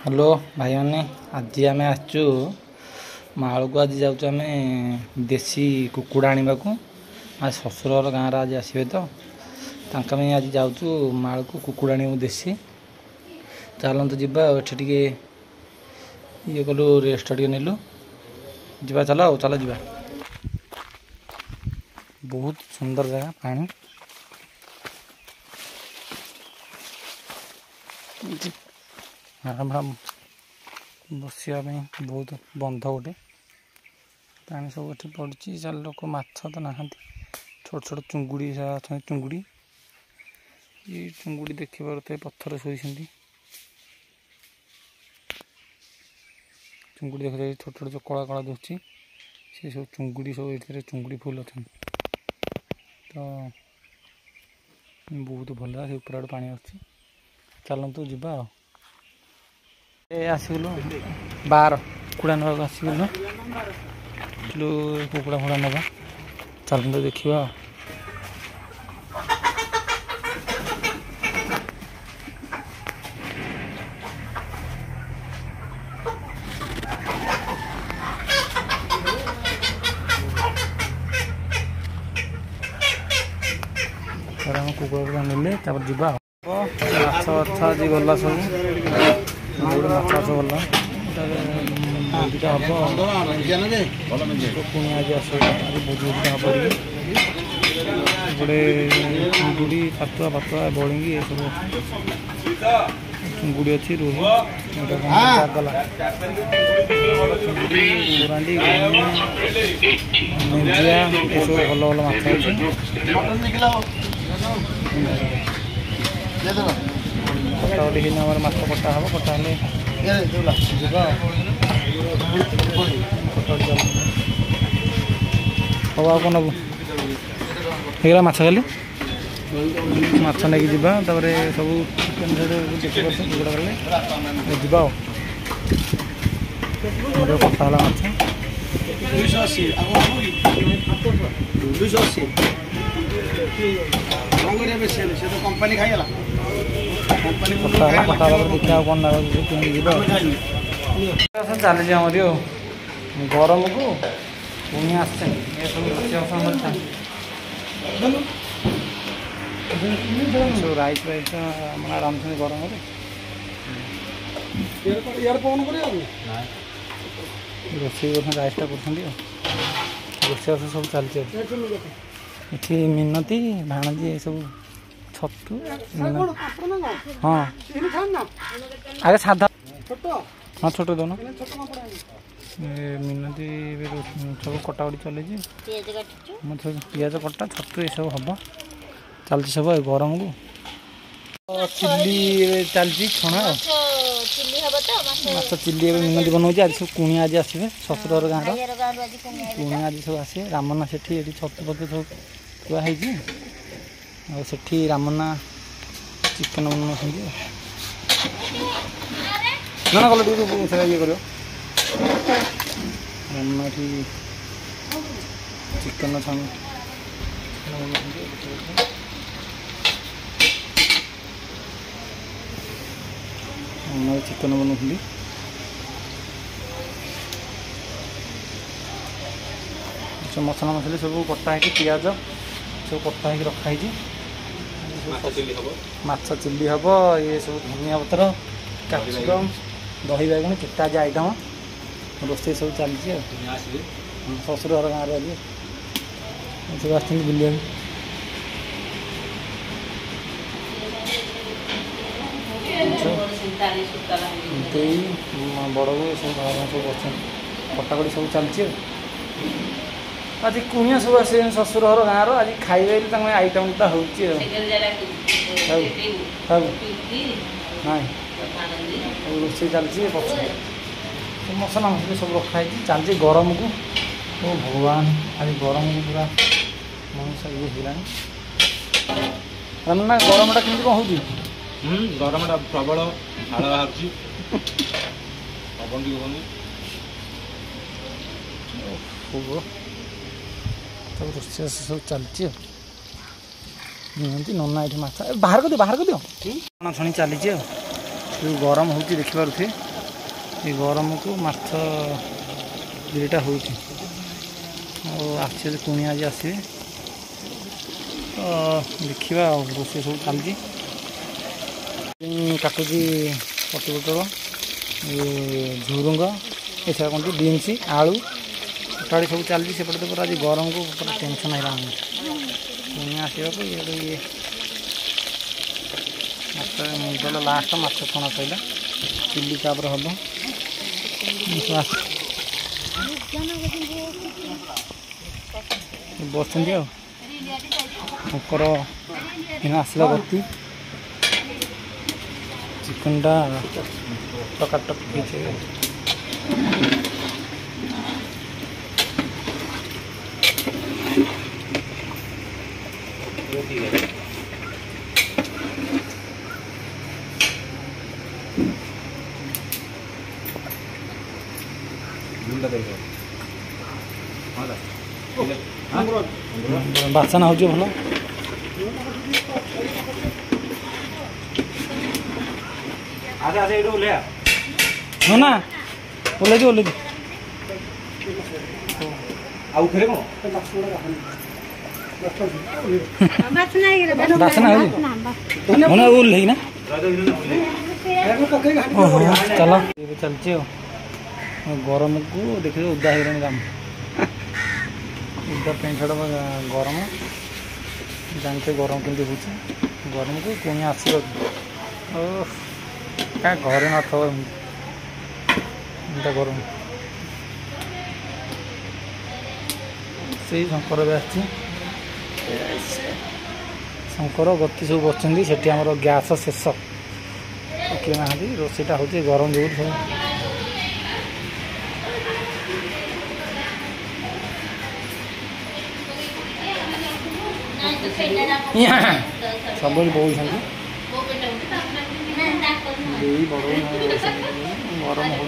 hello भाई मैंने आज आम आसचु माल को आज जाऊँ आम देसी कुकुड़ा आने को आज ससुर गाँव आज आसवे तो आज जाऊँ माल को कुकुड़ा आने देसी चलतु जा ये कलु रेस्ट टे नेलु जा चल चल जा बहुत सुंदर जगह पानी आराम बसिया बहुत बंध गोटे पानी सब ये पड़ी चल लोक माछ तो ना छोट छोट चुंगुड़ी अच्छा चुंगुड़ी ये चुंगुड़ी देखी पारे पत्थर शोई चुंगुड़ी देख छोट छोट जो कला कला दूसरी से सब चुंगुड़ी सब ये चुंगुड़ी फुल अच्छा तो बहुत भल से ऊपर पानी आसू चलतु जा आसगलु बार कुकुड़ा ना आसगलु कुकुड़ा फुड़ा ना चलतु देखा कुकुड़ा नेले जा माछ आज गला सब माछ आस गला पुणी आज आस हम गोटे चुंगुड़ी पातुआ पातुआ बड़िंगी ये सब चुंगुड़ी अच्छी रोही गला चुंगुड़ी गोरांडी मेजिया ये सब भल भल माछ कटा दिन माछ कटा हम कटा हम आ कौन नबू होगा माछ खाली माछ नहीं जा सब चिकेन देखी पारे जा कटा माछ 280 कंपनी खाईगला कटा देखा कौन ना चली आम गरम को पुणी आस राइस राइस रांधुनी गरम रोषे राइसटा कर सब चलती ये मिनती भाणजी ये सब छतु हाँ आगे साधा हाँ छोट दोनों मिनती सब कटाकटी चलती पिज कटा छतु ये सब हम चलती सब गरम को चिल्ली चलती छणा माछ चिल्ली मिनती बनाऊँ आज सब कुणी आज आसवे ससुर गाँव कुणी आज सब आसे रामना से छतु पतु सब थुआई से रामना चिकेन बनाऊँ ना गल ये कर रामना चिकेन छाण चिकेन बनाऊँ मसला मसली सब कटा है पिज सब कटा रखाई माछ चिल्ली हम ये सब धनिया पत्र कैप्सिकम दही बैगन केटा आज आइटम रोषे सब चलती ससुर घर गाँव आज सब आस बुलिया बड़ बो सब सब अच्छा कटाकटी सब चलती आज कुणिया सब आस ससुर घर गाँव आज खाइबे आइटमटा हो रोषे चलती पक्ष मसला मसली सब रखाई चलती गरम को ओ भगवान आज गरम को पूरा मनुष्य ये होना गरमटा केमती कौन हो गरमटा प्रबल झाड़ बाहर पवन भी होनी रोषे सब चलती नना ये बाहर कर दियो छणी चली गरम हो देखिपे ये गरम को माछ दुईटा हो आस पुणी आज आसवे तो देखा रोषे सब चलती काटुची पटुपटर झुरुंग ये कौन बीन्स आलू कटाड़ी सब चलती सेपटे तो पूरा आज गरम को पूरा टेंशन है पुणी आसवा ये लास्ट माछ छणा सैला चिल्ली तापर हम बस आसला गति चिकनटा टकाटक बासना हो भल हाँ ना ओल्लै बासना हो ओल्लै ना चल चलती गरम को देखिए उदा हो काम उदा पैंट शार्ट गरम जानते गरम केमती हो गरम को पुणी आस क्या घरे न गरम से शंकर भी शंकर गति सब बच्चे से गैस शेष पकई ना रोषेटा हूँ गरम जो सब बोल गरम हो